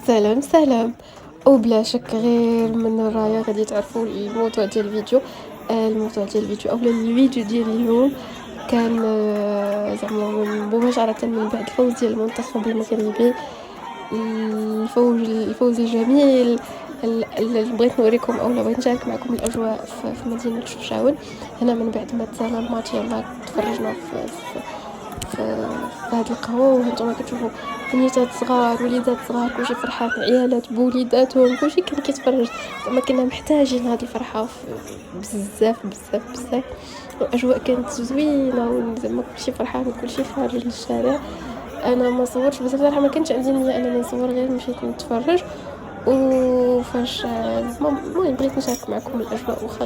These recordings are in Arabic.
سلام سلام. وبلا شك غير من ورايا غادي تعرفوا الموضوع ديال الفيديو. الموضوع ديال الفيديو اولا الفيديو ديال اليوم كان زعما مباشرة من بعد الفوز ديال المنتخب المغربي. الفوز الجميل. بغيت نوريكم اولا بغيت نشارك معكم الاجواء في مدينة شفشاون. هنا من بعد ما تسالى الماتش يلا تفرجنا في هاد القهوة، وهانتوما كتشوفوا بنيتات صغار وليدات صغار كلشي فرحان، عيالات بوليداتهم كلشي كان كيتفرج. زعما كنا محتاجين هاد الفرحة بزاف بزاف بزاف. الاجواء كانت زوينه وزعما كلشي فرحان وكلشي خارج للشارع. انا ما صورتش بزاف صراحه، ما كانش عندي نيه انني نصور، غير مشيت نتفرج. وفاش المهم بغيت نشارك معكم الاجواء، واخا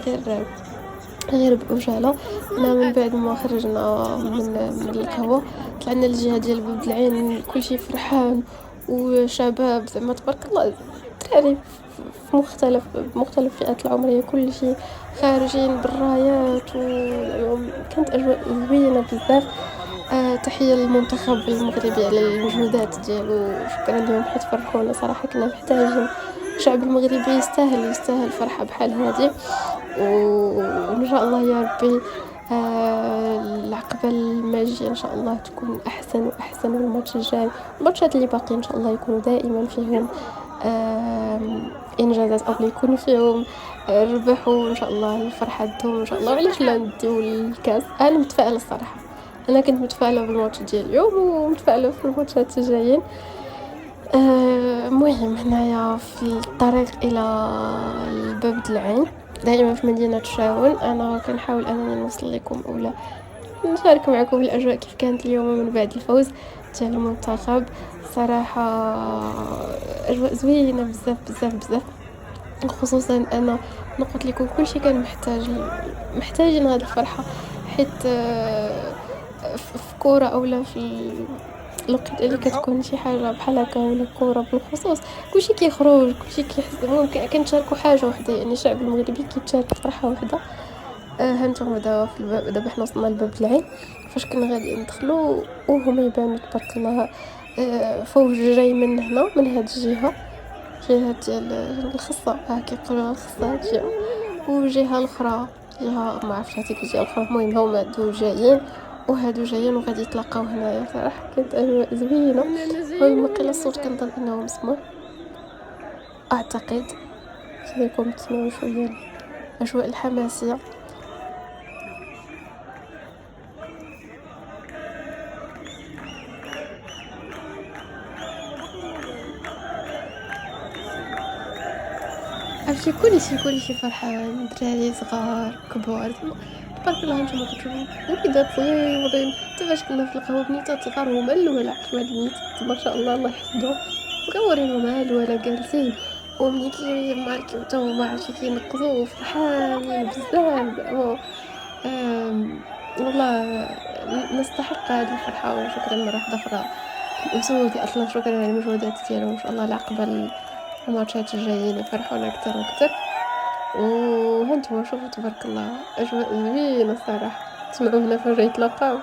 غير بعجاله. انا من بعد ما خرجنا من القهوه طلعنا للجهه ديال باب العين، كلشي فرحان وشباب زعما تبارك الله، الدراري في مختلف فئات العمريه، كلشي خارجين بالرايات كانت اجواء زوينه بزاف. تحيه للمنتخب المغربي على المجهودات ديالو، شكرا لهم حيت فرحونا صراحه، كنا محتاجين. الشعب المغربي يستاهل فرحه بحال هذه. وإن شاء الله يا ربي العقبة الماجية إن شاء الله تكون أحسن وأحسن، والماتش الجاي الماتشات اللي باقي إن شاء الله يكونوا دائما فيهم إنجازات، أو يكونوا فيهم ربحوا إن شاء الله، الفرحة دوم إن شاء الله. وعلاش لا نديو الكاس؟ أنا متفائلة الصراحة، أنا كنت متفائلة بالماتش ديال اليوم ومتفائلة في الماتشات الجايين. مهم هنايا في الطريق إلى الباب العين، دائما في مدينة شاون. أنا كنحاول أنني نوصل لكم أولا نشارك معكم الأجواء كيف كانت اليوم من بعد الفوز ديال المنتخب. صراحة أجواء زوينة بزاف بزاف بزاف، خصوصا أنا نقول لكم كلشي كان محتاجين هذه الفرحة، حيت في كورة أولا في الوقت اللي كتكون شي حاجه بحال هكا ولا كوره بالخصوص، كلشي كيخرج كلشي كيحس ممكن كنشاركوا حاجه وحده، يعني الشعب المغربي كيتشارك في فرحه وحده. هانتوما دابا في الباب، دابا حنا وصلنا لباب العين. فاش كنا غادي ندخلوا وهما يبانوا تبارك الله فوج جاي من هنا، من هاد الجهه، جهه ديال الخصه، كيقولوا الخصه هاد الجهه، وجهه الاخرى جهه ما عرفتش هذيك الجهه الاخرى. المهم هما هادو جايين وهادو جايين وغادي يتلاقاو هنايا. صراحه كانت اجواء زوينه. المهم قيل الصوت كنظن انه مسموع، اعتقد خليكم تسمعوا شويه الاجواء الحماسيه. عرفتي كلشي فرحان، دراري صغار كبار، تبارك الله. نتوما كتشوفوا وليدات صغيورين، حتى فاش كنا في القهوه بنيتات صغار هما الاول، عقلوا هاد البنيتات ما شاء الله الله يحفظهم، مكورين مال ولا جالسين، وملي كيماركيو تا هما عرفتي كينقزوا فرحانين بزاف زعما. والله نستحق هذه الفرحه. وشكرا مره واحده اخرى لأسودي، اصلا شكرا على المجهودات ديالهم، ان شاء الله العقبه الماتشات الجايين يفرحونا اكثر واكثر. وهانتوما شوفوا تبارك الله اجواء زوينه الصراحه، تسمعوا هنا فجاه يتلاقاو.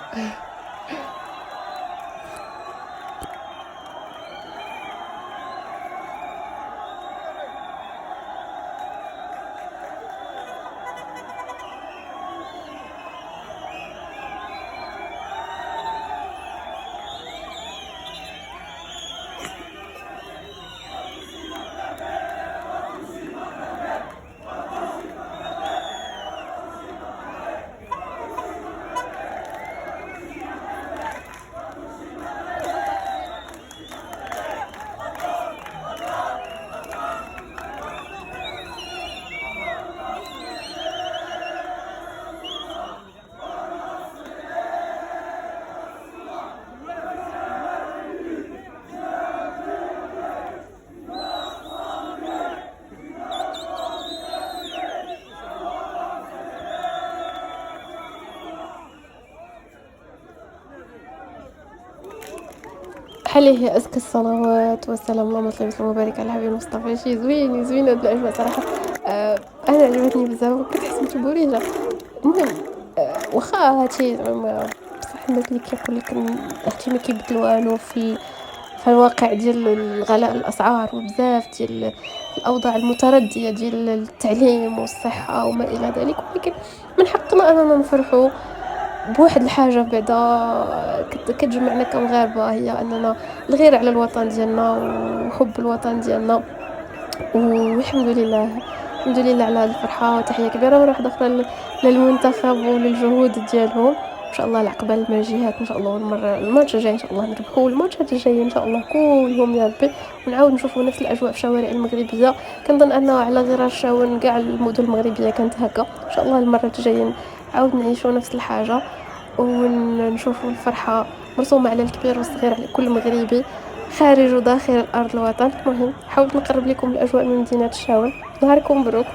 عليه أزكى الصلوات والسلام، اللهم صل وسلم وبارك على حبيبنا المصطفى. شي زوين هاد الأجواء صراحة. أنا عجبتني بزاف، كتحس متبوريجة. المهم واخا هادشي زعما بصح الناس اللي كيقول لك اختي ما كيبدل والو في في الواقع ديال الغلاء الأسعار وبزاف ديال الأوضاع المتردية ديال التعليم والصحة وما إلى ذلك، ولكن من حقنا أننا نفرحوا بواحد الحاجة بعدا كتجمعنا كمغاربة، هي أننا الغيرة على الوطن ديالنا وحب الوطن ديالنا. والحمد لله، الحمد لله على هذه الفرحة. وتحية كبيرة مرة واحدة أخرى للمنتخب وللجهود ديالهم. إن شاء الله العقبة ما جهات إن شاء الله، الماتش الجاي إن شاء الله نربحوا، والماتشات الجاية إن شاء الله كلهم يا ربي، ونعاود نشوفوا نفس الأجواء في الشوارع المغربية. كنظن أنه على غرار الشاون كاع المدن المغربية كانت هكا. إن شاء الله المرة الجاية نعاود نعيشوا نفس الحاجة، ونشوفوا الفرحة مرسومة على الكبير والصغير، على كل مغربي خارج وداخل الأرض الوطن. المهم حاولت نقرب لكم الأجواء من مدينة الشاون. نهاركم مبروك.